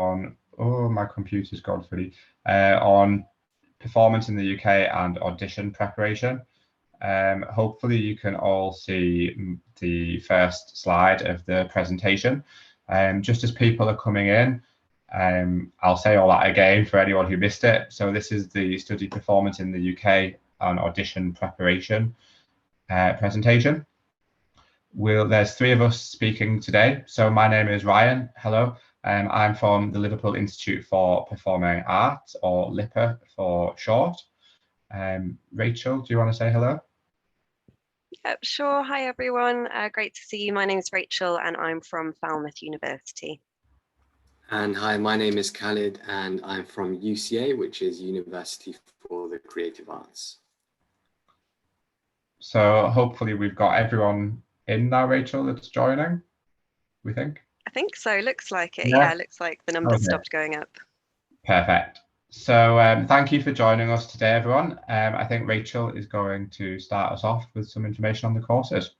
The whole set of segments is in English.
on, oh, my computer's gone fully, on performance in the UK and audition preparation. Hopefully you can all see the first slide of the presentation. Just as people are coming in, I'll say all that again for anyone who missed it. So this is the study performance in the UK and audition preparation presentation. There's three of us speaking today. So my name is Ryan. Hello. I'm from the Liverpool Institute for Performing Arts, or LIPA for short. Rachel, do you want to say hello? Yep, sure. Hi, everyone. Great to see you. My name is Rachel, and I'm from Falmouth University. And hi, my name is Khalid, and I'm from UCA, which is University for the Creative Arts. So hopefully we've got everyone in now, Rachel, that's joining, we think? I think so. Looks like it. Yeah, looks like the numbers stopped going up. Perfect. So thank you for joining us today, everyone. I think Rachel is going to start us off with some information on the courses.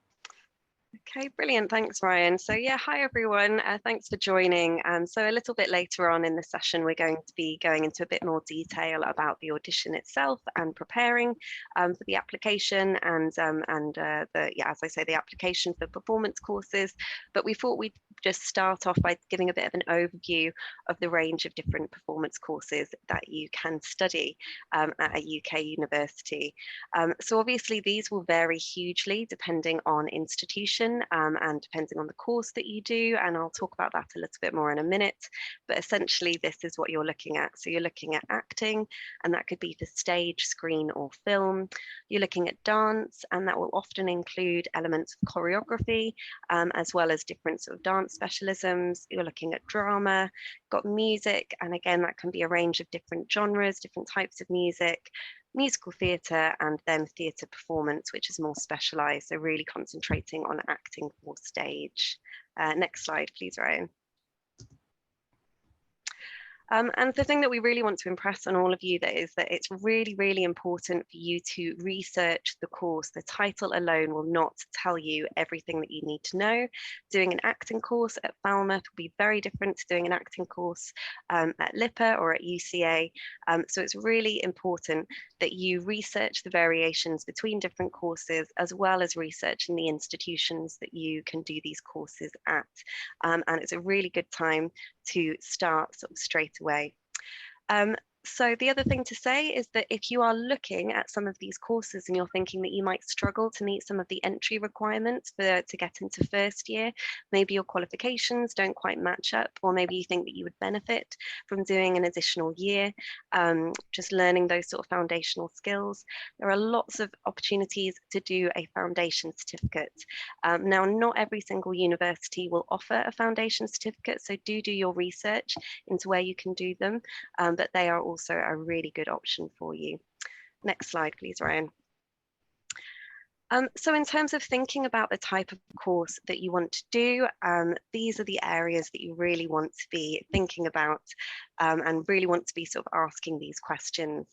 Okay, brilliant. Thanks, Ryan. So yeah, hi everyone. Thanks for joining. So a little bit later on in the session, we're going to be going into a bit more detail about the audition itself and preparing for the application and as I say, the application for performance courses. But we thought we'd just start off by giving a bit of an overview of the range of different performance courses that you can study at a UK university. So obviously these will vary hugely depending on institution and depending on the course that you do, and I'll talk about that a little bit more in a minute. But essentially this is what you're looking at. So you're looking at acting, and that could be for stage, screen or film. You're looking at dance, and that will often include elements of choreography as well as different sort of dance specialisms. You're looking at drama, got music, and again that can be a range of different genres, different types of music, musical theatre, and then theatre performance, which is more specialised, so really concentrating on acting for stage. Next slide, please, Ryan. And the thing that we really want to impress on all of you is that it's really, really important for you to research the course. The title alone will not tell you everything that you need to know. Doing an acting course at Falmouth will be very different to doing an acting course at LIPA or at UCA. So it's really important that you research the variations between different courses, as well as researching the institutions that you can do these courses at. And it's a really good time to start sort of straight away. So the other thing to say is that if you are looking at some of these courses and you're thinking that you might struggle to meet some of the entry requirements to get into first year, maybe your qualifications don't quite match up, or maybe you think that you would benefit from doing an additional year, just learning those sort of foundational skills, there are lots of opportunities to do a foundation certificate. Now, not every single university will offer a foundation certificate, so do your research into where you can do them, but they are also a really good option for you. Next slide, please, Ryan. So in terms of thinking about the type of course that you want to do, these are the areas that you really want to be thinking about and really want to be sort of asking these questions.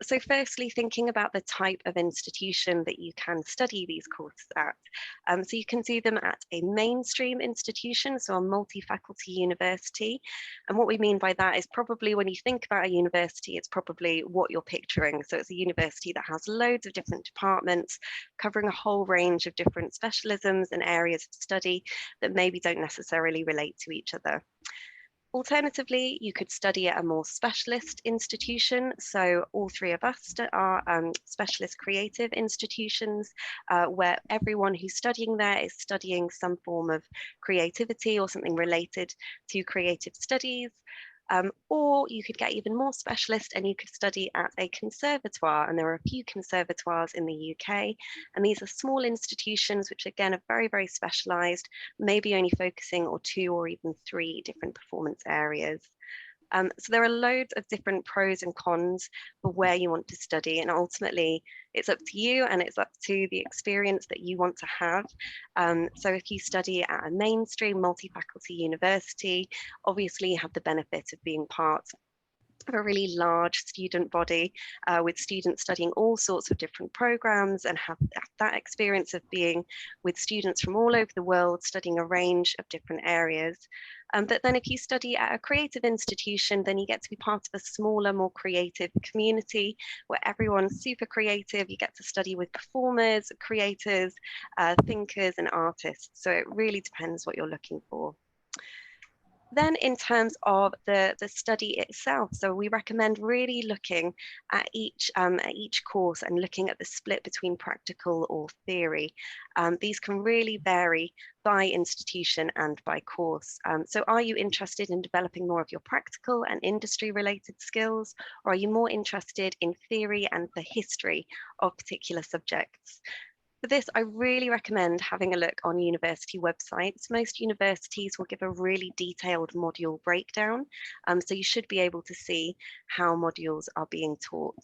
So firstly, thinking about the type of institution that you can study these courses at. So you can do them at a mainstream institution, so a multi-faculty university. And what we mean by that is probably when you think about a university, it's probably what you're picturing. So it's a university that has loads of different departments, covering a whole range of different specialisms and areas of study that maybe don't necessarily relate to each other. Alternatively, you could study at a more specialist institution. So all three of us are specialist creative institutions where everyone who's studying there is studying some form of creativity or something related to creative studies. Or you could get even more specialist and you could study at a conservatoire, and there are a few conservatoires in the UK, and these are small institutions which again are very, very specialised, maybe only focusing on 2 or even 3 different performance areas. So there are loads of different pros and cons for where you want to study, and ultimately it's up to you and it's up to the experience that you want to have. So if you study at a mainstream multi-faculty university, obviously you have the benefit of being part a really large student body with students studying all sorts of different programs, and have that experience of being with students from all over the world studying a range of different areas. But then if you study at a creative institution, then you get to be part of a smaller, more creative community where everyone's super creative. You get to study with performers, creators, thinkers, and artists. So it really depends what you're looking for. Then in terms of the study itself, so we recommend really looking at each course and looking at the split between practical or theory. These can really vary by institution and by course. So are you interested in developing more of your practical and industry related skills, or are you more interested in theory and the history of particular subjects? For this, I really recommend having a look on university websites. Most universities will give a really detailed module breakdown, so you should be able to see how modules are being taught.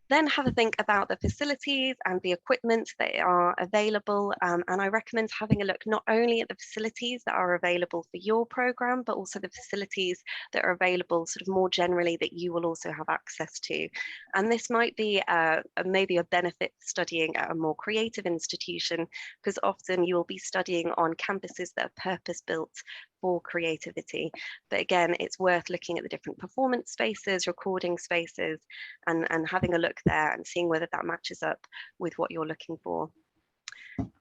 Then have a think about the facilities and the equipment that are available. And I recommend having a look not only at the facilities that are available for your program, but also the facilities that are available sort of more generally that you will also have access to. And this might be maybe a benefit studying at a more creative institution, because often you will be studying on campuses that are purpose-built for creativity. But again, it's worth looking at the different performance spaces, recording spaces, and having a look there and seeing whether that matches up with what you're looking for.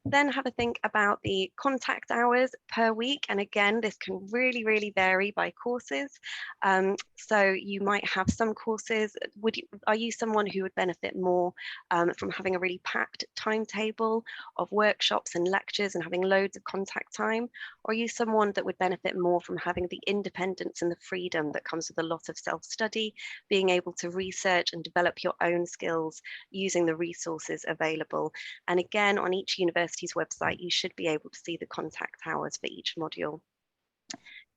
Then have a think about the contact hours per week. And again, this can really, really vary by courses. So you might have some courses. Are you someone who would benefit more from having a really packed timetable of workshops and lectures and having loads of contact time? Or are you someone that would benefit more from having the independence and the freedom that comes with a lot of self-study, being able to research and develop your own skills using the resources available? And again, on each university's website, you should be able to see the contact hours for each module.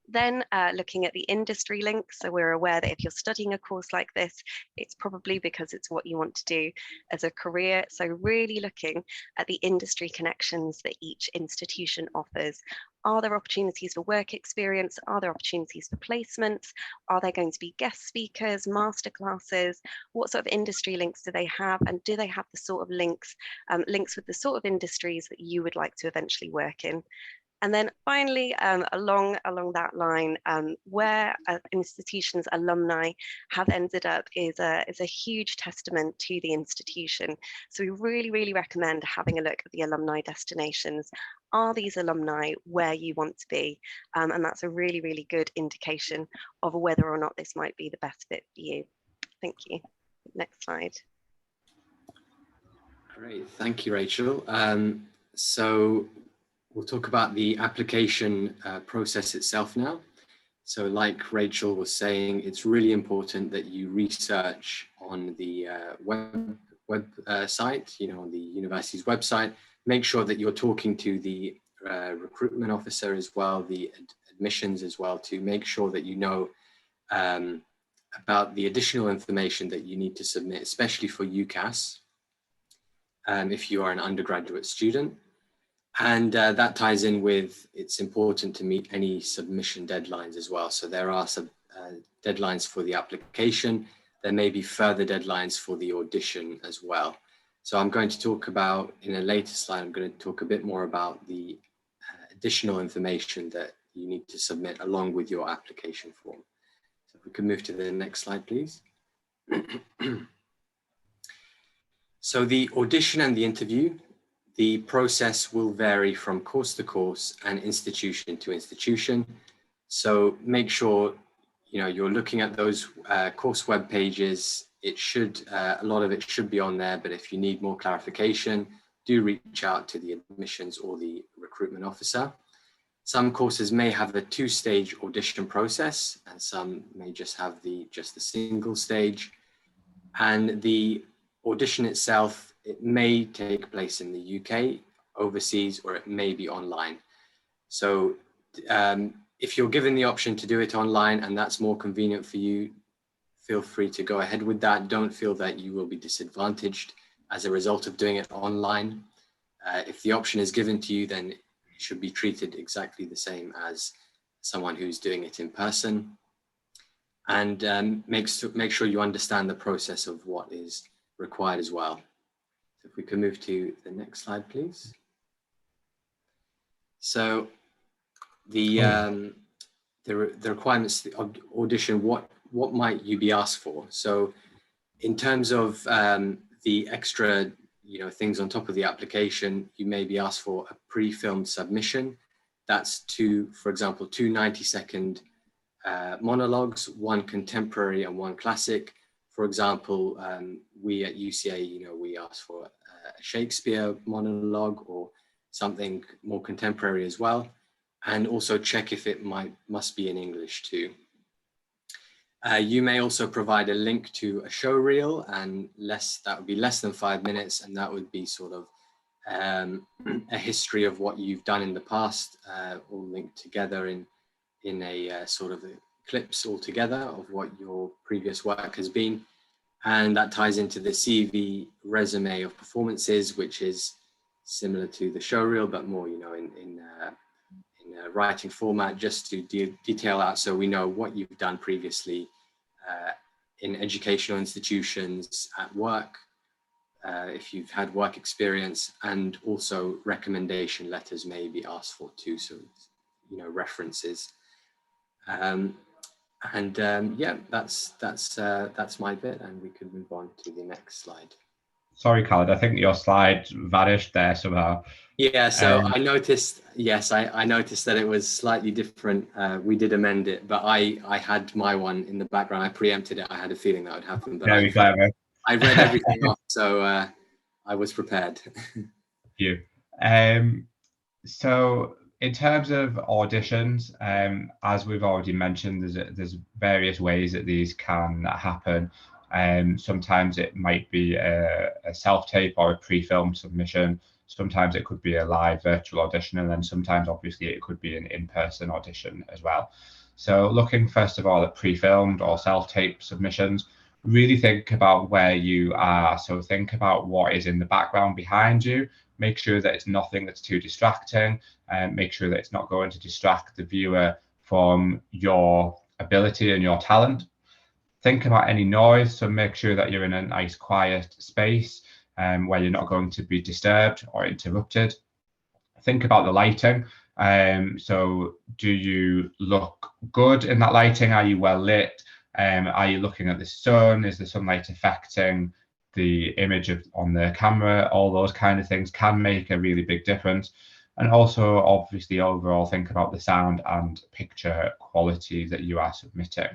Then looking at the industry links, so we're aware that if you're studying a course like this, it's probably because it's what you want to do as a career. So really looking at the industry connections that each institution offers. Are there opportunities for work experience? Are there opportunities for placements? Are there going to be guest speakers, masterclasses? What sort of industry links do they have? And do they have the sort of links with the sort of industries that you would like to eventually work in? And then finally, along that line, where institutions' alumni have ended up is a huge testament to the institution. So we really, really recommend having a look at the alumni destinations. Are these alumni where you want to be? And that's a really, really good indication of whether or not this might be the best fit for you. Thank you. Next slide. Great, thank you, Rachel. So we'll talk about the application process itself now. So like Rachel was saying, it's really important that you research on the website, on the university's website. Make sure that you're talking to the recruitment officer as well, the admissions as well, to make sure that you know about the additional information that you need to submit, especially for UCAS, if you are an undergraduate student. And that ties in with, it's important to meet any submission deadlines as well. So there are some deadlines for the application. There may be further deadlines for the audition as well. So I'm going to talk about, in a later slide, I'm going to talk a bit more about the additional information that you need to submit along with your application form. So if we can move to the next slide, please. So the audition and the interview, the process will vary from course to course and institution to institution. So make sure you're looking at those course web pages. It should, a lot of it should be on there, but if you need more clarification, do reach out to the admissions or the recruitment officer. Some courses may have a two-stage audition process, and some may just have just the single stage. And the audition itself, it may take place in the UK, overseas, or it may be online. So if you're given the option to do it online and that's more convenient for you, feel free to go ahead with that. Don't feel that you will be disadvantaged as a result of doing it online. If the option is given to you, then it should be treated exactly the same as someone who's doing it in person. and make sure you understand the process of what is required as well. So if we can move to the next slide, please. So the requirements of audition, what might you be asked for? So in terms of the extra things on top of the application, you may be asked for a pre-filmed submission. That's for example, 2 90-second monologues, 1 contemporary and 1 classic. For example, we at UCA, we ask for a Shakespeare monologue or something more contemporary as well, and also check if it must be in English too. You may also provide a link to a show reel, and that would be less than 5 minutes, and that would be sort of a history of what you've done in the past, all linked together in a sort of clips all together of what your previous work has been. And that ties into the CV resume of performances, which is similar to the show reel, but more, in a writing format, just to detail out so we know what you've done previously in educational institutions, at work, if you've had work experience, and also recommendation letters may be asked for too, so references. Yeah, that's my bit, and we can move on to the next slide. Sorry, Khaled, I think your slide vanished there somehow. Yeah, so I noticed, yes, I noticed that it was slightly different. We did amend it, but I had my one in the background. I preempted it. I had a feeling that would happen, but Very clever. I read everything off, so I was prepared. Thank you. So in terms of auditions, as we've already mentioned, there's various ways that these can happen. Sometimes it might be a self-tape or a pre-filmed submission. Sometimes it could be a live virtual audition, and then sometimes obviously it could be an in-person audition as well. So looking first of all at pre-filmed or self-tape submissions, really think about where you are. So think about what is in the background behind you. Make sure that it's nothing that's too distracting, and make sure that it's not going to distract the viewer from your ability and your talent. Think about any noise, so make sure that you're in a nice quiet space where you're not going to be disturbed or interrupted. Think about the lighting. So do you look good in that lighting? Are you well lit? Are you looking at the sun? Is the sunlight affecting the image on the camera? All those kind of things can make a really big difference. And also, obviously, overall, think about the sound and picture quality that you are submitting.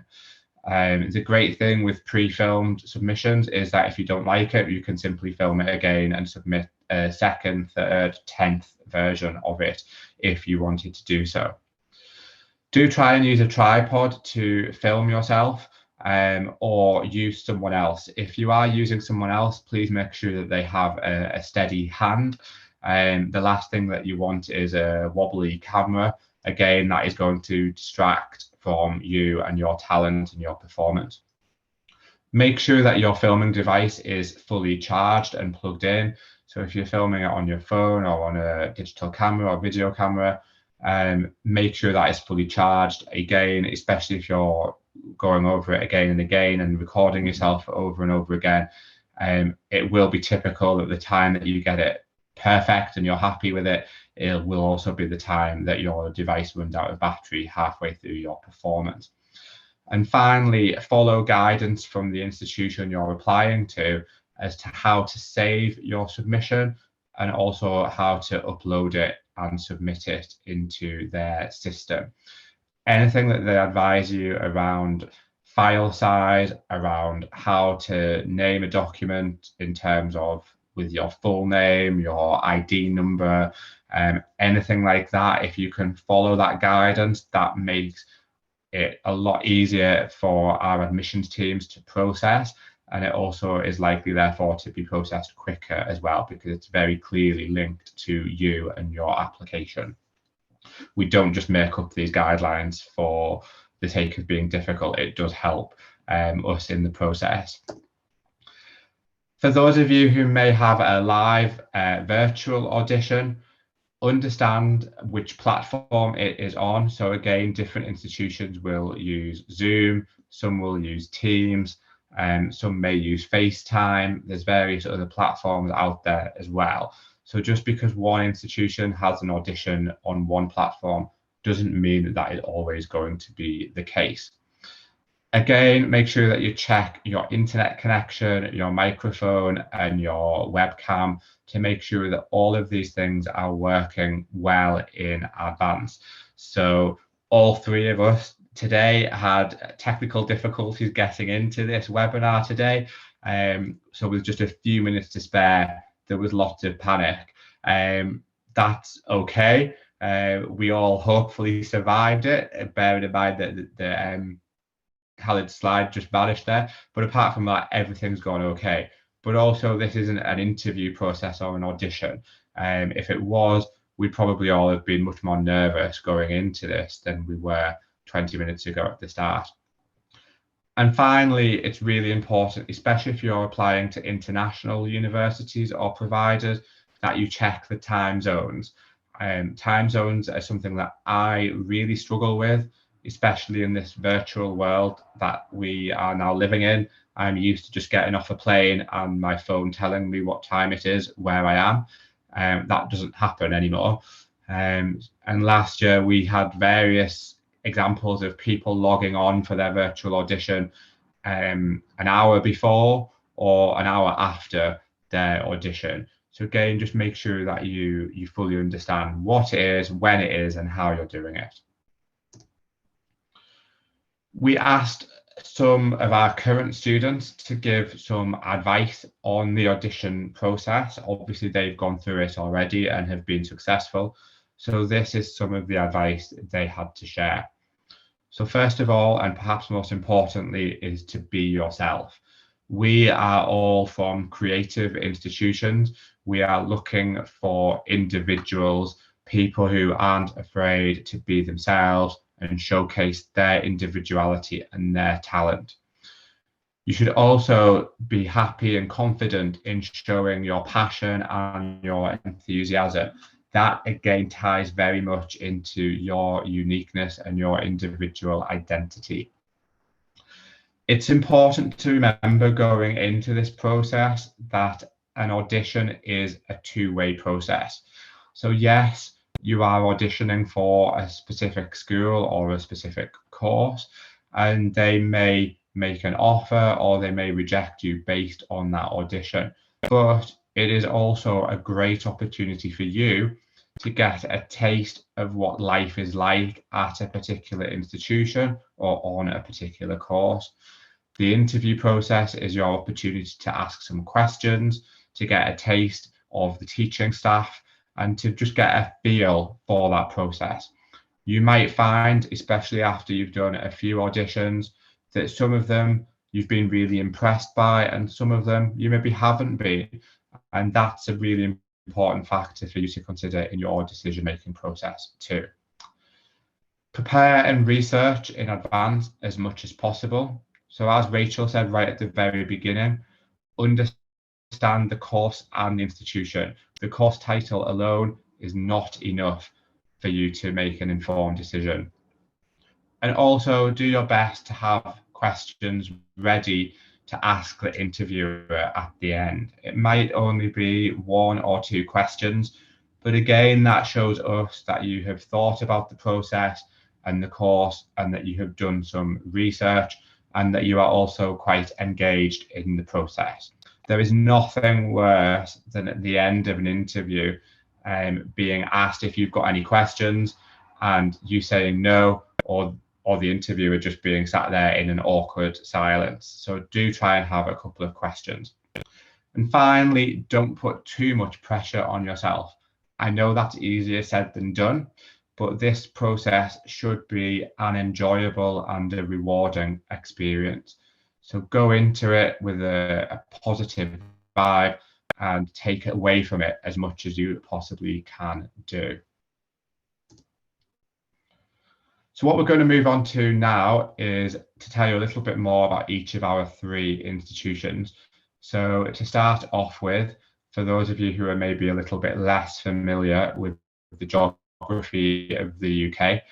The great thing with pre-filmed submissions is that if you don't like it, you can simply film it again and submit a second, third, 10th version of it if you wanted to do so. Do try and use a tripod to film yourself, or use someone else. If you are using someone else, please make sure that they have a steady hand. The last thing that you want is a wobbly camera. Again, that is going to distract from you and your talent and your performance. Make sure that your filming device is fully charged and plugged in. So if you're filming it on your phone or on a digital camera or video camera, make sure that it's fully charged. Again, especially if you're going over it again and again and recording yourself over and over again, it will be typical that the time that you get it perfect and you're happy with it, it will also be the time that your device runs out of battery halfway through your performance. And finally, follow guidance from the institution you're applying to as to how to save your submission and also how to upload it and submit it into their system. Anything that they advise you around file size, around how to name a document in terms of with your full name, your ID number, anything like that, if you can follow that guidance, that makes it a lot easier for our admissions teams to process, and it also is likely therefore to be processed quicker as well because it's very clearly linked to you and your application. We don't just make up these guidelines for the sake of being difficult. It does help us in the process. For those of you who may have a live virtual audition, Understand which platform it is on. So again, different institutions will use Zoom, some will use Teams, and some may use FaceTime. There's various other platforms out there as well. So just because one institution has an audition on one platform doesn't mean that is always going to be the case. Again, make sure that you check your internet connection, your microphone, and your webcam to make sure that all of these things are working well in advance. So all three of us today had technical difficulties getting into this webinar today. So with just a few minutes to spare, there was lots of panic. That's okay. We all hopefully survived it, bearing in mind that the Khaled's slide just vanished there. But apart from that, everything's gone okay. But also, this isn't an interview process or an audition. If it was, we'd probably all have been much more nervous going into this than we were 20 minutes ago at the start. And finally, it's really important, especially if you're applying to international universities or providers, that you check the time zones. Time zones are something that I really struggle with, especially in this virtual world that we are now living in. I'm used to just getting off a plane and my phone telling me what time it is where I am. That doesn't happen anymore. And last year we had various examples of people logging on for their virtual audition an hour before or an hour after their audition. So again, just make sure that you fully understand what it is, when it is, and how you're doing it. We asked some of our current students to give some advice on the audition process. Obviously, they've gone through it already and have been successful. So this is some of the advice they had to share. So first of all, and perhaps most importantly, is to be yourself. We are all from creative institutions. We are looking for individuals, people who aren't afraid to be themselves and showcase their individuality and their talent. You should also be happy and confident in showing your passion and your enthusiasm. That again ties very much into your uniqueness and your individual identity. It's important to remember going into this process that an audition is a two-way process. So yes, you are auditioning for a specific school or a specific course, and they may make an offer or they may reject you based on that audition. But it is also a great opportunity for you to get a taste of what life is like at a particular institution or on a particular course. The interview process is your opportunity to ask some questions, to get a taste of the teaching staff, and to just get a feel for that process. You might find, especially after you've done a few auditions, that some of them you've been really impressed by and some of them you maybe haven't been. And that's a really important factor for you to consider in your decision-making process too. Prepare and research in advance as much as possible. So as Rachel said right at the very beginning, understand the course and the institution. The course title alone is not enough for you to make an informed decision. And also do your best to have questions ready to ask the interviewer at the end. It might only be 1 or 2 questions, but again, that shows us that you have thought about the process and the course and that you have done some research and that you are also quite engaged in the process. There is nothing worse than at the end of an interview being asked if you've got any questions and you saying no, or the interviewer just being sat there in an awkward silence. So do try and have a couple of questions. And finally, don't put too much pressure on yourself. I know that's easier said than done, but this process should be an enjoyable and a rewarding experience. So go into it with a positive vibe and take away from it as much as you possibly can do. So what we're going to move on to now is to tell you a little bit more about each of our 3 institutions. So to start off with, for those of you who are maybe a little bit less familiar with the geography of the UK.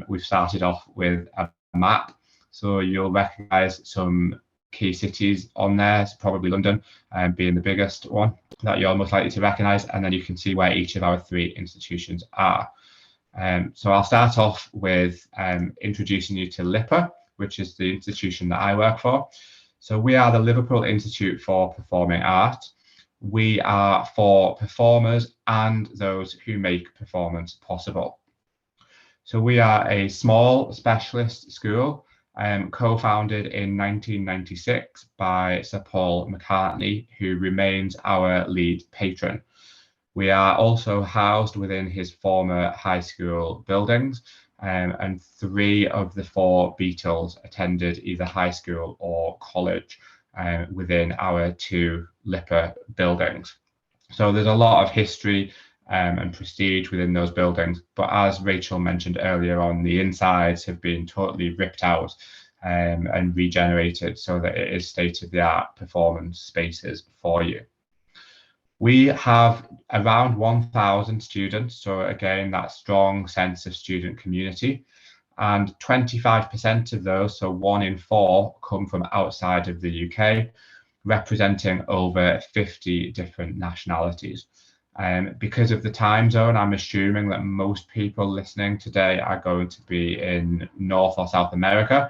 We've started off with a map, so you'll recognise some key cities on there. It's probably London, being the biggest one that you're most likely to recognise, and then you can see where each of our 3 institutions are. So I'll start off with introducing you to LIPA, which is the institution that I work for. So we are the Liverpool Institute for Performing Art. We are for performers and those who make performance possible. So we are a small specialist school, co-founded in 1996 by Sir Paul McCartney, who remains our lead patron. We are also housed within his former high school buildings, and 3 of the 4 Beatles attended either high school or college within our 2 LIPA buildings. So there's a lot of history and prestige within those buildings, but as Rachel mentioned earlier on, the insides have been totally ripped out and regenerated so that it is state-of-the-art performance spaces for you. We have around 1,000 students, so again, that strong sense of student community, and 25% of those, so 1 in 4, come from outside of the UK, representing over 50 different nationalities. Because of the time zone, I'm assuming that most people listening today are going to be in North or South America.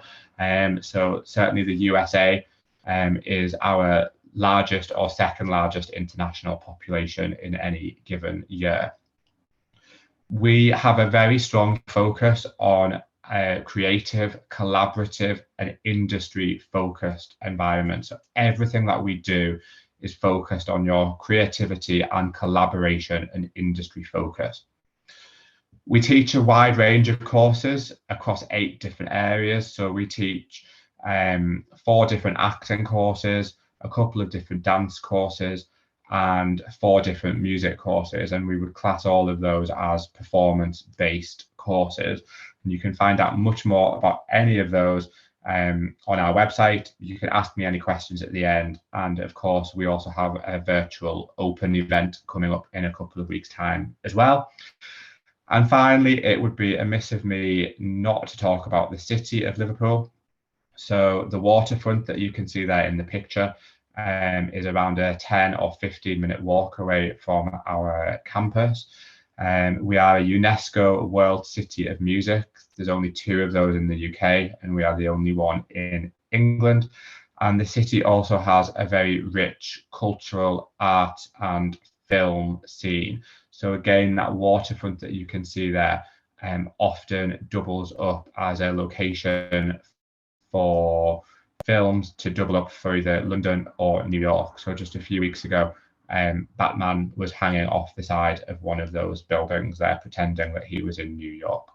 So certainly the USA is our largest or second largest international population in any given year. We have a very strong focus on a creative, collaborative, and industry-focused environment. So everything that we do is focused on your creativity and collaboration and industry focus. We teach a wide range of courses across 8 different areas. So we teach 4 different acting courses, a couple of different dance courses, and 4 different music courses, and we would class all of those as performance-based courses. And you can find out much more about any of those on our website. You can ask me any questions at the end, and of course we also have a virtual open event coming up in a couple of weeks' time as well. And finally, it would be amiss of me not to talk about the city of Liverpool. So the waterfront that you can see there in the picture is around a 10 or 15-minute walk away from our campus. We are a UNESCO World City of Music. There's only 2 of those in the UK, and we are the only one in England. And the city also has a very rich cultural, art and film scene. So again, that waterfront that you can see there often doubles up as a location for films to double up for either London or New York. So just a few weeks ago, Batman was hanging off the side of one of those buildings there, pretending that he was in New York.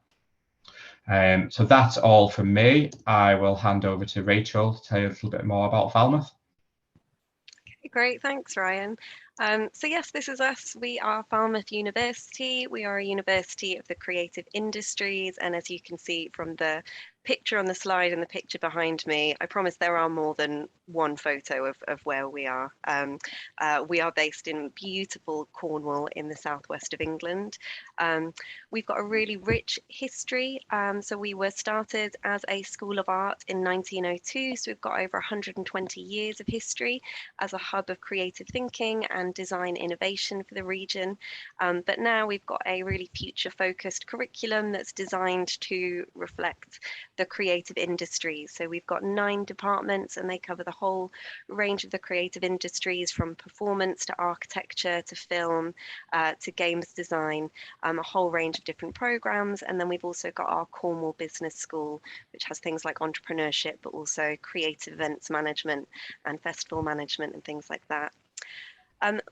So that's all from me. I will hand over to Rachel to tell you a little bit more about Falmouth. Great, thanks, Ryan. So yes, this is us. We are Falmouth University. We are a university of the creative industries, and as you can see from the picture on the slide and the picture behind me, I promise there are more than one photo of where we are. We are based in beautiful Cornwall in the southwest of England. We've got a really rich history. So we were started as a School of Art in 1902. So we've got over 120 years of history as a hub of creative thinking and design innovation for the region. But now we've got a really future-focused curriculum that's designed to reflect the creative industries. So we've got 9 departments, and they cover the whole range of the creative industries, from performance to architecture to film to games design, a whole range of different programs. And then we've also got our Cornwall Business School, which has things like entrepreneurship, but also creative events management and festival management and things like that.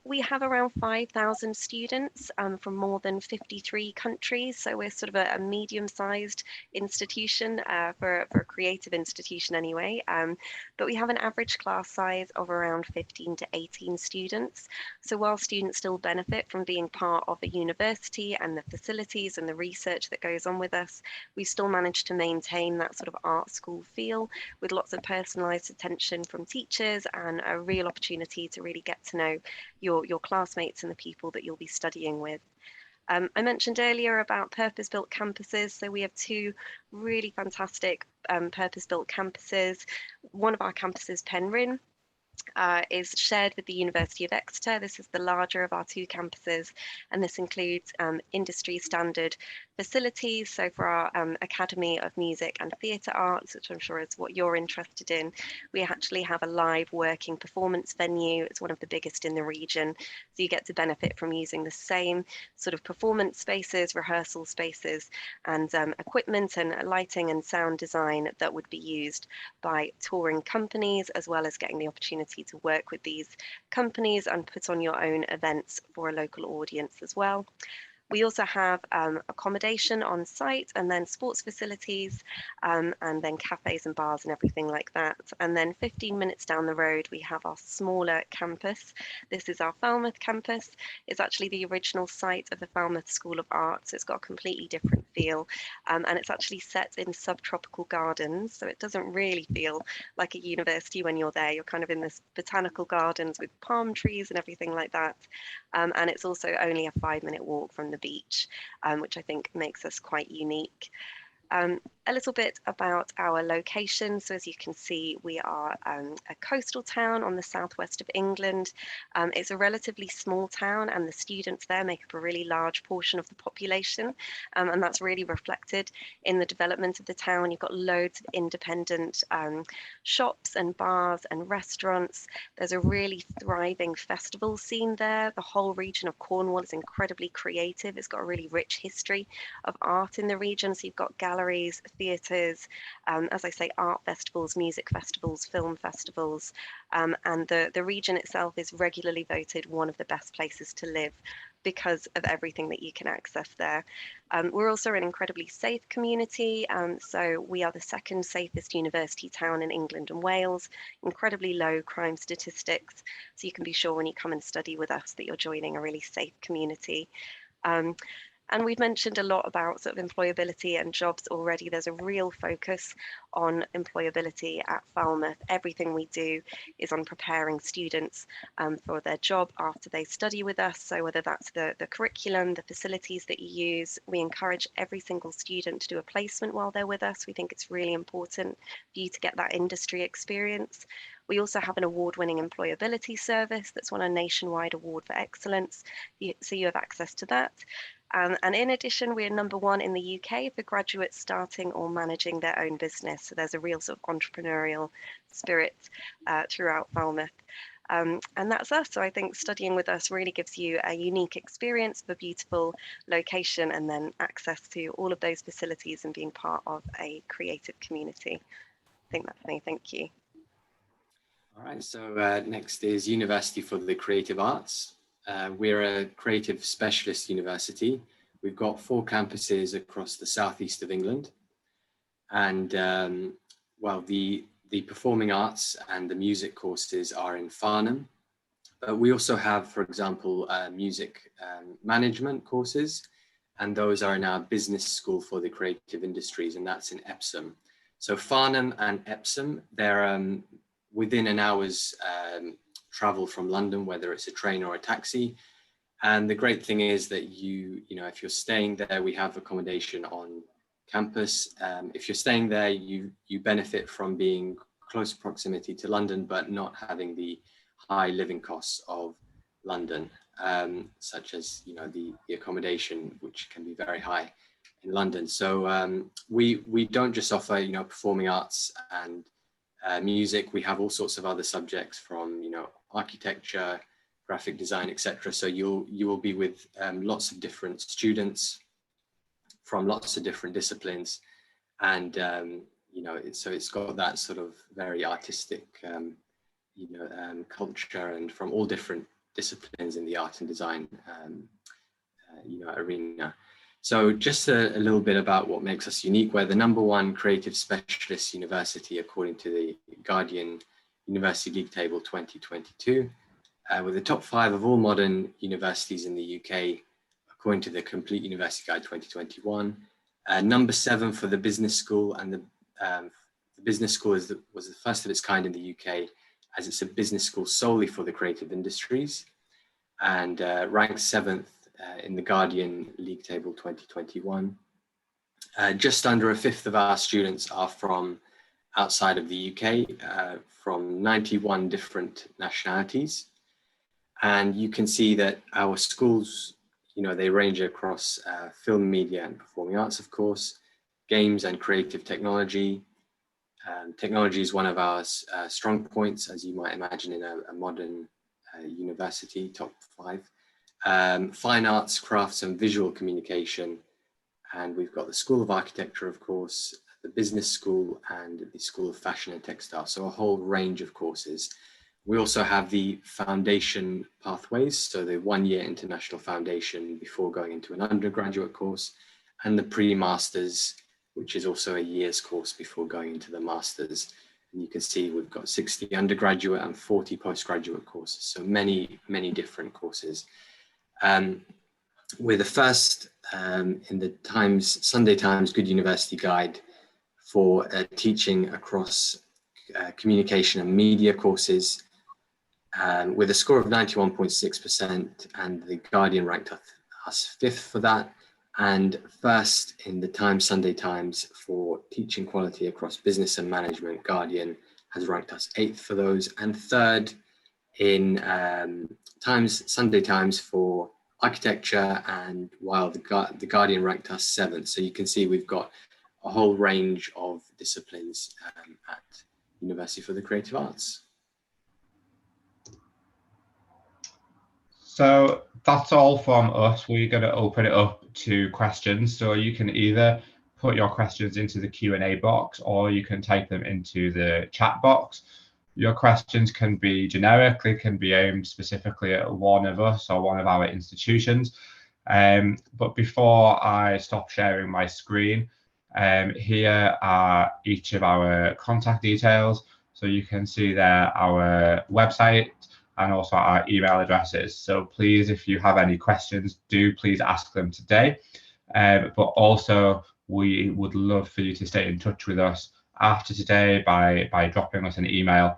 We have around 5,000 students from more than 53 countries, so we're sort of a medium-sized institution for a creative institution anyway, but we have an average class size of around 15 to 18 students. So while students still benefit from being part of a university and the facilities and the research that goes on with us, we still manage to maintain that sort of art school feel with lots of personalised attention from teachers and a real opportunity to really get to know your classmates and the people that you'll be studying with. I mentioned earlier about purpose-built campuses. So we have two really fantastic purpose-built campuses. One of our campuses, Penryn, is shared with the University of Exeter. This is the larger of our two campuses, and this includes industry standard facilities. So for our Academy of Music and Theatre Arts, which I'm sure is what you're interested in, we actually have a live working performance venue. It's one of the biggest in the region. So you get to benefit from using the same sort of performance spaces, rehearsal spaces, and equipment and lighting and sound design that would be used by touring companies, as well as getting the opportunity to work with these companies and put on your own events for a local audience as well. We also have accommodation on site, and then sports facilities, and then cafes and bars and everything like that. And then 15 minutes down the road, we have our smaller campus. This is our Falmouth campus. It's actually the original site of the Falmouth School of Art, so it's got a completely different feel. And it's actually set in subtropical gardens, so it doesn't really feel like a university when you're there. You're kind of in this botanical gardens with palm trees and everything like that. And it's also only a 5-minute walk from the beach, which I think makes us quite unique. A little bit about our location. So as you can see, we are a coastal town on the southwest of England. It's a relatively small town, and the students there make up a really large portion of the population. And that's really reflected in the development of the town. You've got loads of independent shops and bars and restaurants. There's a really thriving festival scene there. The whole region of Cornwall is incredibly creative. It's got a really rich history of art in the region. So you've got galleries, theatres, as I say, art festivals, music festivals, film festivals, and the region itself is regularly voted one of the best places to live because of everything that you can access there. We're also an incredibly safe community, so we are the second safest university town in England and Wales, incredibly low crime statistics, so you can be sure when you come and study with us that you're joining a really safe community. And we've mentioned a lot about sort of employability and jobs already. There's a real focus on employability at Falmouth. Everything we do is on preparing students for their job after they study with us. So whether that's the curriculum, the facilities that you use, we encourage every single student to do a placement while they're with us. We think it's really important for you to get that industry experience. We also have an award-winning employability service that's won a nationwide award for excellence, so you have access to that. And in addition, we're #1 in the UK for graduates starting or managing their own business. So there's a real sort of entrepreneurial spirit throughout Falmouth. And that's us. So I think studying with us really gives you a unique experience of a beautiful location, and then access to all of those facilities and being part of a creative community. I think that's me. Thank you. All right, so next is University for the Creative Arts. We're a creative specialist university. We've got 4 campuses across the southeast of England. And well, the performing arts and the music courses are in Farnham. But we also have, for example, music management courses, and those are in our business school for the creative industries, and that's in Epsom. So Farnham and Epsom, they're within an hour's travel from London, whether it's a train or a taxi. And the great thing is that you know, if you're staying there, we have accommodation on campus. If you're staying there, you benefit from being close proximity to London, but not having the high living costs of London, such as, you know, the accommodation, which can be very high in London. So we don't just offer, you know, performing arts and music. We have all sorts of other subjects, from, you know, architecture, graphic design, etc. So you will be with lots of different students from lots of different disciplines, and you know, so it's got that sort of very artistic, you know, culture, and from all different disciplines in the art and design, you know, arena. So just a little bit about what makes us unique. We're the #1 creative specialist university according to the Guardian University League Table 2022. We're the top 5 of all modern universities in the UK, according to the Complete University Guide 2021. #7 for the business school, and the business school was the first of its kind in the UK, as it's a business school solely for the creative industries, and ranked 7th in the Guardian League Table 2021. Just under a fifth of our students are from outside of the UK, from 91 different nationalities. And you can see that our schools, they range across film, media and performing arts, of course, games and creative technology. Technology is one of our strong points, as you might imagine in a modern university, top 5. Fine arts, crafts and visual communication. And we've got the School of Architecture, of course, the Business School and the School of Fashion and Textile. So a whole range of courses. We also have the foundation pathways, so the 1-year international foundation before going into an undergraduate course, and the pre-masters, which is also a year's course before going into the masters. And you can see we've got 60 undergraduate and 40 postgraduate courses, so many, many different courses. We're the first in the Sunday Times Good University Guide for teaching across communication and media courses, with a score of 91.6%, and the Guardian ranked us 5th for that, and first in the Sunday Times for teaching quality across business and management. Guardian has ranked us 8th for those, and 3rd in Sunday Times for architecture, and while the Guardian ranked us 7th. So you can see we've got a whole range of disciplines at University for the Creative Arts. So that's all from us. We're going to open it up to questions. So you can either put your questions into the Q&A box, or you can type them into the chat box. Your questions can be generic, they can be aimed specifically at one of us or one of our institutions. But before I stop sharing my screen, here are each of our contact details. So you can see there our website and also our email addresses. So please, if you have any questions, do please ask them today. But also we would love for you to stay in touch with us after today by dropping us an email,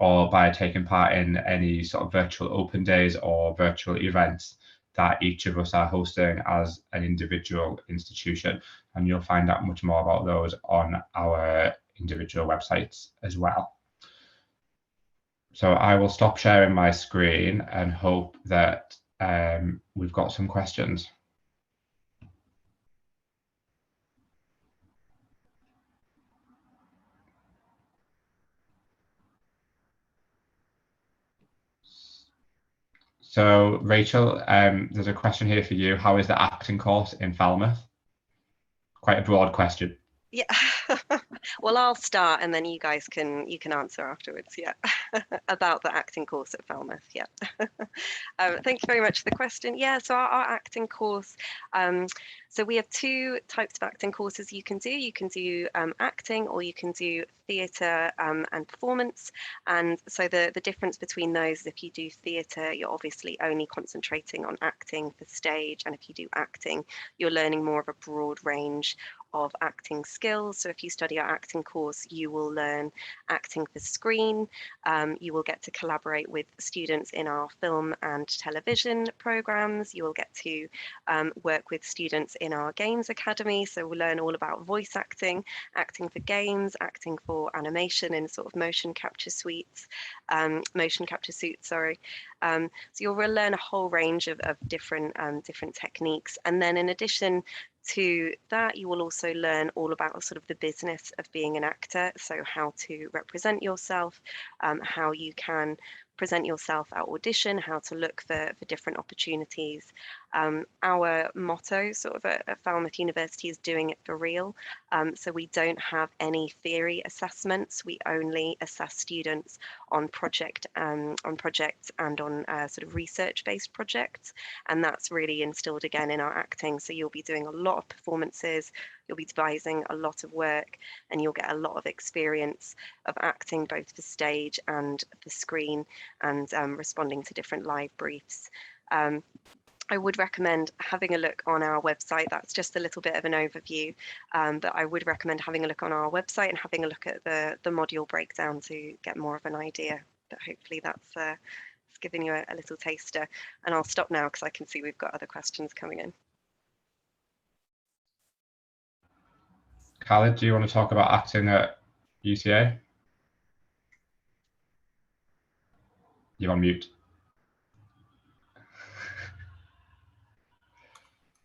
or by taking part in any sort of virtual open days or virtual events that each of us are hosting as an individual institution. And you'll find out much more about those on our individual websites as well. So I will stop sharing my screen and hope that we've got some questions. So Rachel, there's a question here for you. How is the acting course in Falmouth? Quite a broad question. Yeah, well, I'll start and then you guys can answer afterwards. Yeah, about the acting course at Falmouth. Yeah, thank you very much for the question. Yeah, so our acting course. So we have 2 types of acting courses you can do. You can do acting, or you can do theatre and performance. And so the difference between those is if you do theatre, you're obviously only concentrating on acting for stage, and if you do acting, you're learning more of a broad range of acting skills. So if you study our acting course, you will learn acting for screen. You will get to collaborate with students in our film and television programs. You will get to work with students in our games academy. So we'll learn all about voice acting, acting for games, acting for animation in sort of motion capture suits, sorry. So you'll learn a whole range of different techniques. And then in addition to that, you will also learn all about sort of the business of being an actor. So how to represent yourself, how you can present yourself at audition, how to look for different opportunities. Our motto sort of at Falmouth University is doing it for real. So we don't have any theory assessments. We only assess students on projects and on sort of research-based projects. And that's really instilled again in our acting. So you'll be doing a lot of performances, you'll be devising a lot of work, and you'll get a lot of experience of acting both for stage and for screen, and responding to different live briefs. I would recommend having a look on our website. That's just a little bit of an overview, but I would recommend having a look on our website and having a look at the module breakdown to get more of an idea. But hopefully that's that's given you a little taster. And I'll stop now because I can see we've got other questions coming in. Khalid, do you want to talk about acting at UCA? You're on mute.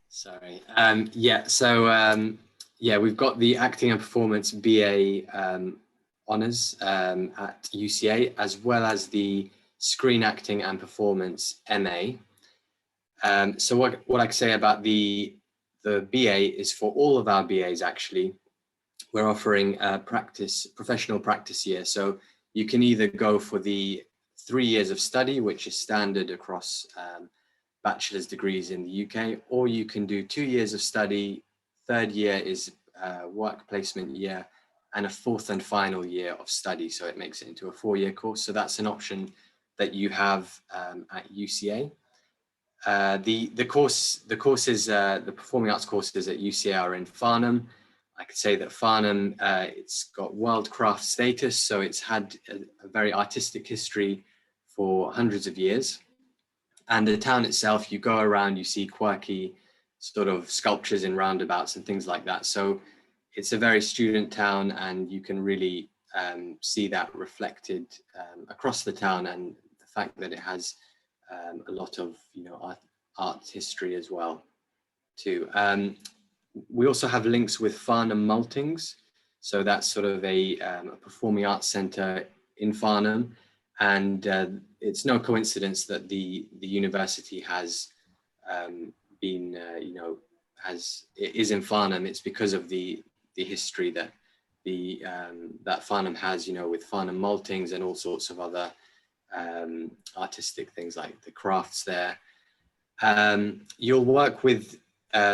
Sorry. Yeah, we've got the Acting and Performance BA honours at UCA, as well as the Screen Acting and Performance MA. So what I can say about the BA is for all of our BAs, actually, we're offering a professional practice year. So you can either go for the 3 years of study, which is standard across bachelor's degrees in the UK, or you can do 2 years of study. Third year is work placement year, and a fourth and final year of study. So it makes it into a 4-year course. So that's an option that you have at UCA. The performing arts courses at UCA are in Farnham. I could say that Farnham, it's got world craft status, so it's had a very artistic history for hundreds of years. And the town itself, you go around, you see quirky sort of sculptures in roundabouts and things like that. So it's a very student town, and you can really see that reflected across the town, and the fact that it has a lot of art history as well too. We also have links with Farnham Maltings, so that's sort of a performing arts centre in Farnham, and it's no coincidence that the university has is in Farnham. It's because of the history that that Farnham has, with Farnham Maltings and all sorts of other artistic things like the crafts there. You'll work with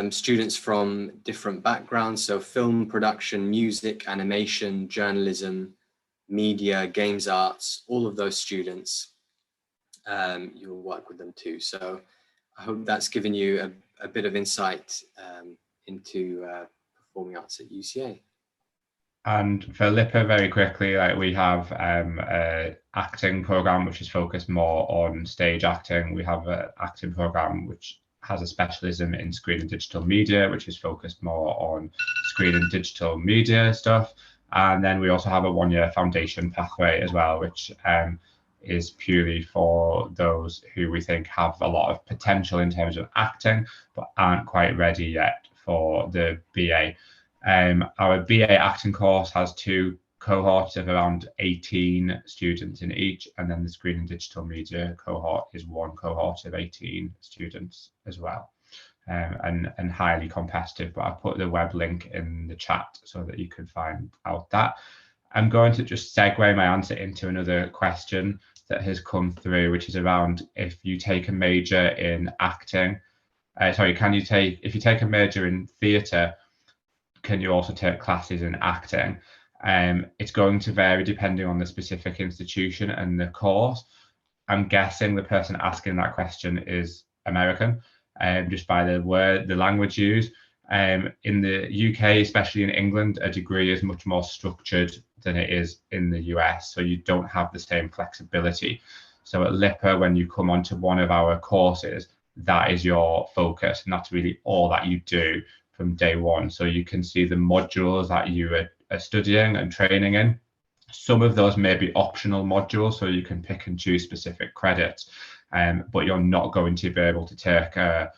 students from different backgrounds, so film production, music, animation, journalism, media, games arts, all of those students, you'll work with them too. So I hope that's given you a bit of insight into performing arts at UCA. And for LIPA, very quickly, we have an acting program which is focused more on stage acting. We have an acting program which has a specialism in screen and digital media, which is focused more on screen and digital media stuff. And then we also have a 1-year foundation pathway as well, which is purely for those who we think have a lot of potential in terms of acting, but aren't quite ready yet for the BA. Our BA acting course has 2 cohorts of around 18 students in each, and then the screen and digital media cohort is 1 cohort of 18 students as well, and highly competitive. But I'll put the web link in the chat so that you can find out that. I'm going to just segue my answer into another question that has come through, which is around if you take a major in acting, if you take a major in theatre, can you also take classes in acting? It's going to vary depending on the specific institution and the course. I'm guessing the person asking that question is American, just by the language used. In the UK, especially in England, a degree is much more structured than it is in the US, so you don't have the same flexibility. So at LIPA, when you come onto one of our courses, that is your focus, and that's really all that you do from day one. So you can see the modules that you are studying and training in. Some of those may be optional modules, so you can pick and choose specific credits, but you're not going to be able to take a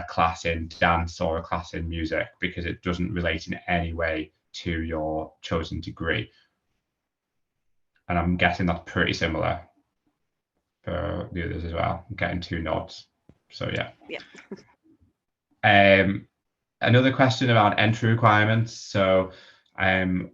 class in dance or a class in music because it doesn't relate in any way to your chosen degree. And I'm guessing that's pretty similar for the others as well. I'm getting 2 nods. So yeah. Another question around entry requirements. So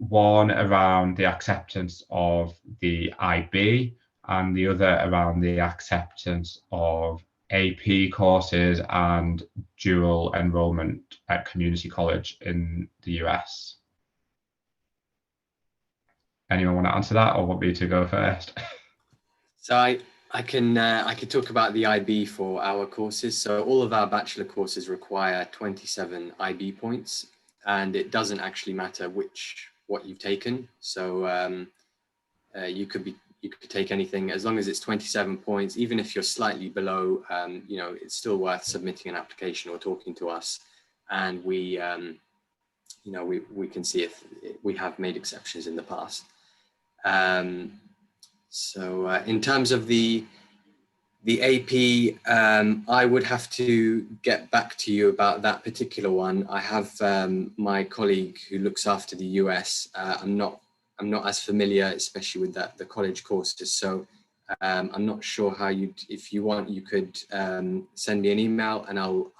one around the acceptance of the IB, and the other around the acceptance of AP courses and dual enrollment at community college in the US. Anyone want to answer that, or want me to go first? So I can talk about the IB for our courses. So all of our bachelor courses require 27 IB points, and it doesn't actually matter what you've taken. So you could be you could take anything as long as it's 27 points. Even if you're slightly below, you know, it's still worth submitting an application or talking to us, and we you know, we can see if we have made exceptions in the past. So in terms of the AP, I would have to get back to you about that particular one. I have my colleague who looks after the US. I'm not as familiar, especially with the college courses. So I'm not sure how if you want, you could send me an email, and I'll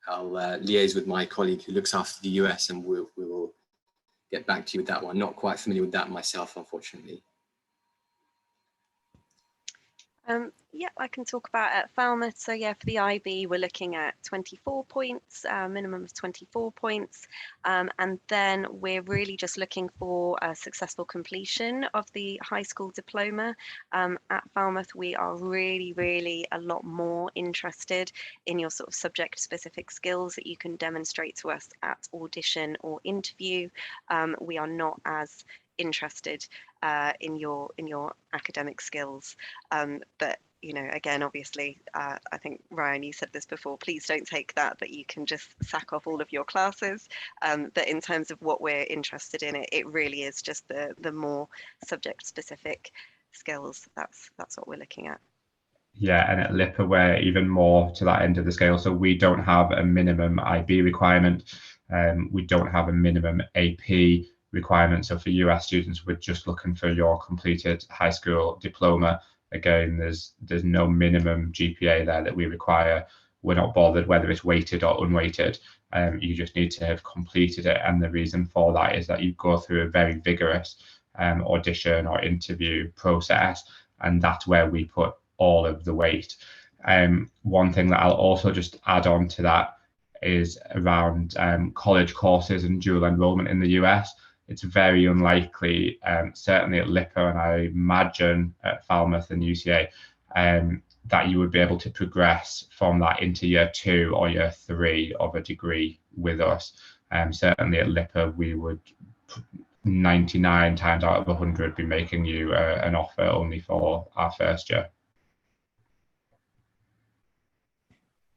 liaise with my colleague who looks after the US, and we will get back to you with that one. Not quite familiar with that myself, unfortunately. Yeah, I can talk about at Falmouth. So yeah, for the IB, we're looking at 24 points, minimum of 24 points. And then we're really just looking for a successful completion of the high school diploma. At Falmouth, we are really a lot more interested in your sort of subject specific skills that you can demonstrate to us at audition or interview. We are not as interested in your academic skills, but you know, again, obviously, I think Ryan, you said this before, please don't take that you can just sack off all of your classes, but in terms of what we're interested in, it really is just the more subject specific skills. That's what we're looking at. Yeah, and at LIPA we're even more to that end of the scale. So we don't have a minimum IB requirement. We don't have a minimum AP requirement. So for US students, we're just looking for your completed high school diploma. Again, there's no minimum GPA there that we require. We're not bothered whether it's weighted or unweighted. You just need to have completed it. And the reason for that is that you go through a very vigorous audition or interview process. And that's where we put all of the weight. One thing that I'll also just add on to that is around college courses and dual enrollment in the US. It's very unlikely, certainly at LIPA, and I imagine at Falmouth and UCA, that you would be able to progress from that into year 2 or year 3 of a degree with us. Certainly at LIPA, we would 99 times out of 100 be making you an offer only for our first year.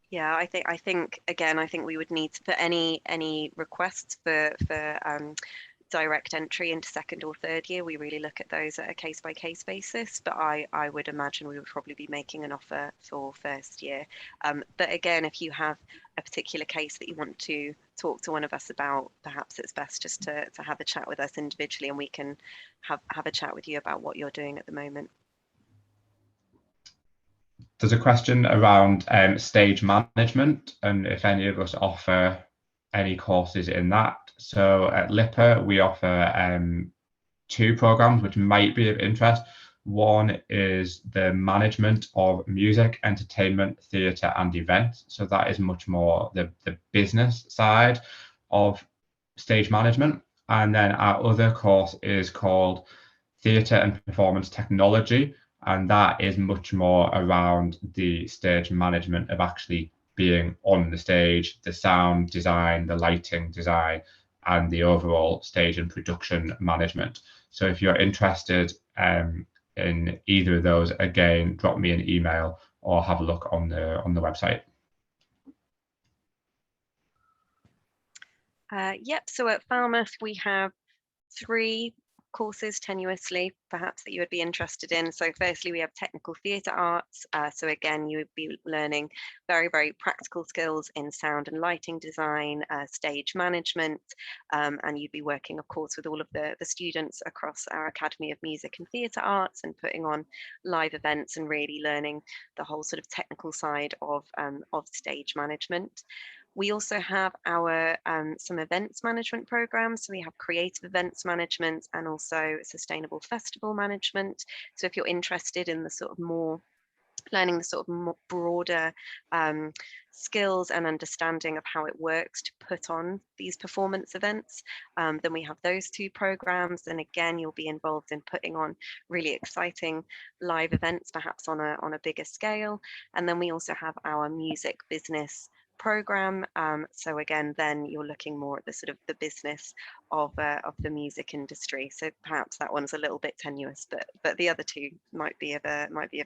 Yeah, I think again, I think we would need to put any requests for direct entry into second or third year. We really look at those at a case by case basis, but I would imagine we would probably be making an offer for first year. But again, if you have a particular case that you want to talk to one of us about, perhaps it's best just to have a chat with us individually, and we can have a chat with you about what you're doing at the moment. There's a question around stage management and if any of us offer any courses in that. So at LIPA, we offer 2 programs which might be of interest. One is the management of music, entertainment, theatre and events. So that is much more the business side of stage management. And then our other course is called Theatre and Performance Technology. And that is much more around the stage management of actually being on the stage, the sound design, the lighting design, and the overall stage and production management. So if you're interested in either of those, again, drop me an email or have a look on the website. Yep, so at Falmouth, we have 3 courses tenuously perhaps that you would be interested in. So firstly, we have technical theatre arts. So again, you would be learning very practical skills in sound and lighting design, stage management, and you'd be working, of course, with all of the students across our Academy of Music and Theatre Arts and putting on live events and really learning the whole sort of technical side of stage management. We also have our some events management programs. So we have creative events management and also sustainable festival management. So if you're interested in the sort of more learning the sort of more broader skills and understanding of how it works to put on these performance events, then we have those 2 programs. And again, you'll be involved in putting on really exciting live events, perhaps on a bigger scale. And then we also have our music business program. So again, then you're looking more at the sort of the business of the music industry. So perhaps that one's a little bit tenuous, but the other two might be of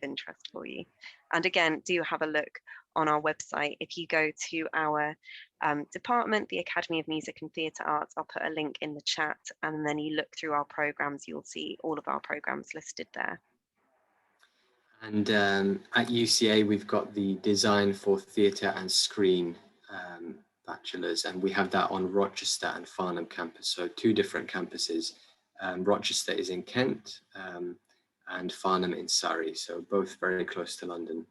interest for you. And again, do have a look on our website. If you go to our department, the Academy of Music and Theatre Arts, I'll put a link in the chat, and then you look through our programs, you'll see all of our programs listed there. And at UCA, we've got the Design for Theatre and Screen bachelor's, and we have that on Rochester and Farnham campus, so 2 different campuses. Rochester is in Kent and Farnham in Surrey, so both very close to London.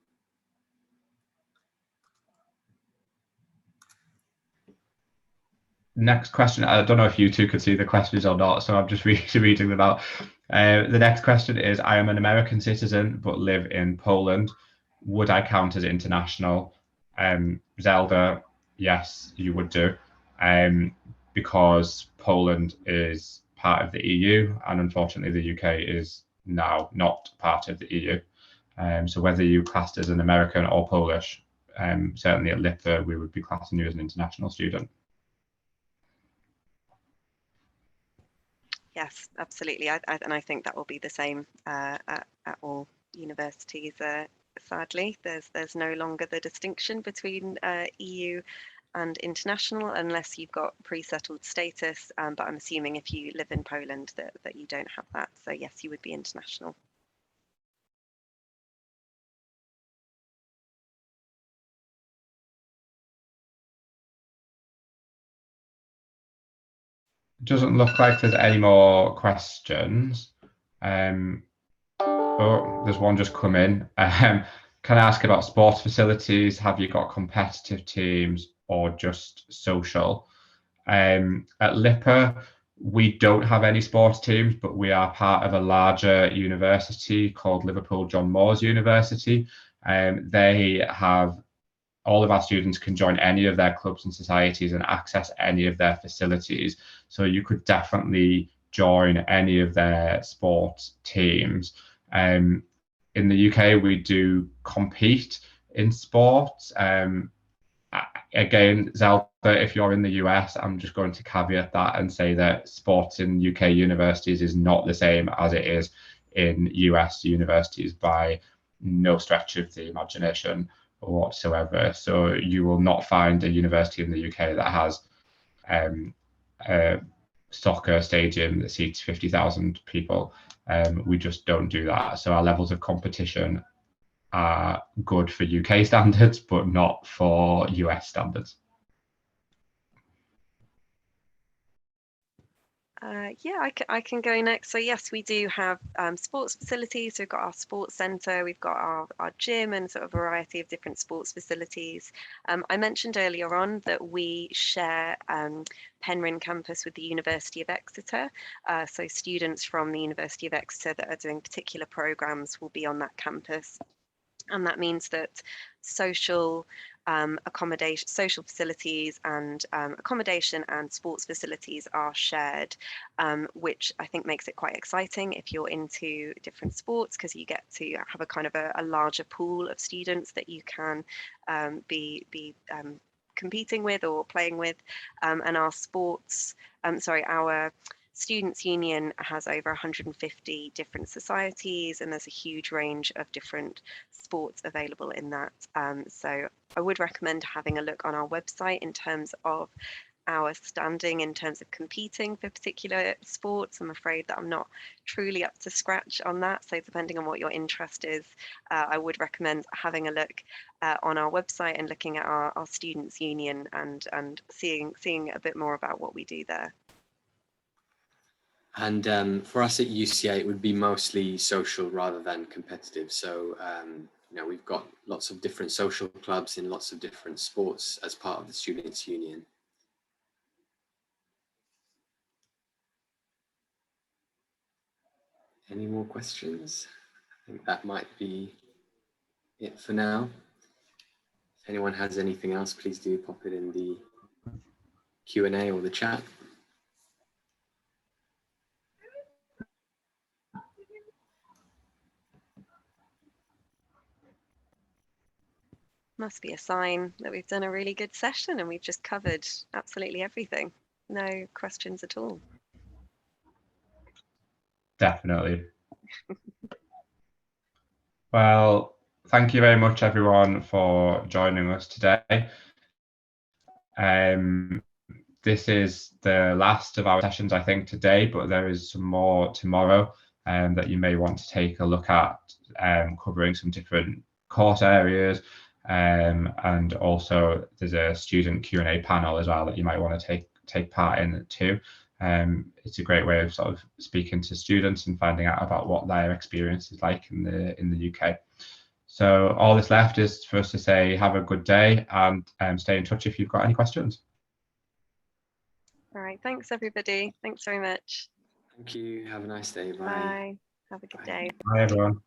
Next question, I don't know if you two could see the questions or not, so I'm just reading them out. The next question is, I am an American citizen but live in Poland. Would I count as international? Zelda, yes, you would do, because Poland is part of the EU, and unfortunately the UK is now not part of the EU. So whether you classed as an American or Polish, certainly at LIPA, we would be classing you as an international student. Yes, absolutely. And I think that will be the same at all universities. Sadly, there's no longer the distinction between EU and international unless you've got pre-settled status. But I'm assuming if you live in Poland that you don't have that. So yes, you would be international. Doesn't look like there's any more questions. Oh, there's one just come in. Can I ask about sports facilities? Have you got competitive teams or just social? At LIPA, we don't have any sports teams, but we are part of a larger university called Liverpool John Moores University. They have all of our students can join any of their clubs and societies and access any of their facilities. So you could definitely join any of their sports teams. In the UK, we do compete in sports. Again, Zelda, if you're in the US, I'm just going to caveat that and say that sports in UK universities is not the same as it is in US universities by no stretch of the imagination whatsoever. So you will not find a university in the UK that has a soccer stadium that seats 50,000 people. We just don't do that. So our levels of competition are good for UK standards, but not for US standards. Yeah, I can go next. So yes, we do have sports facilities. So we've got our sports centre, we've got our gym and sort of a variety of different sports facilities. I mentioned earlier on that we share Penryn campus with the University of Exeter. So students from the University of Exeter that are doing particular programmes will be on that campus. And that means that social accommodation, social facilities and accommodation and sports facilities are shared, which I think makes it quite exciting if you're into different sports, because you get to have a kind of a larger pool of students that you can be competing with or playing with. And our Students' Union has over 150 different societies, and there's a huge range of different sports available in that. So I would recommend having a look on our website in terms of our standing in terms of competing for particular sports. I'm afraid that I'm not truly up to scratch on that. So depending on what your interest is, I would recommend having a look on our website and looking at our Students' Union and seeing a bit more about what we do there. And for us at UCA, it would be mostly social rather than competitive. So, we've got lots of different social clubs in lots of different sports as part of the Students' Union. Any more questions? I think that might be it for now. If anyone has anything else, please do pop it in the Q&A or the chat. Must be a sign that we've done a really good session and we've just covered absolutely everything. No questions at all. Definitely. Well, thank you very much, everyone, for joining us today. This is the last of our sessions, I think, today, but there is some more tomorrow that you may want to take a look at, covering some different course areas. And also there's a student Q&A panel as well that you might want to take part in too. It's a great way of sort of speaking to students and finding out about what their experience is like in the UK. So all that's left is for us to say have a good day and stay in touch if you've got any questions. All right, thanks everybody. Thanks very much. Thank you. Have a nice day. Bye. Bye. Have a good day. Bye everyone.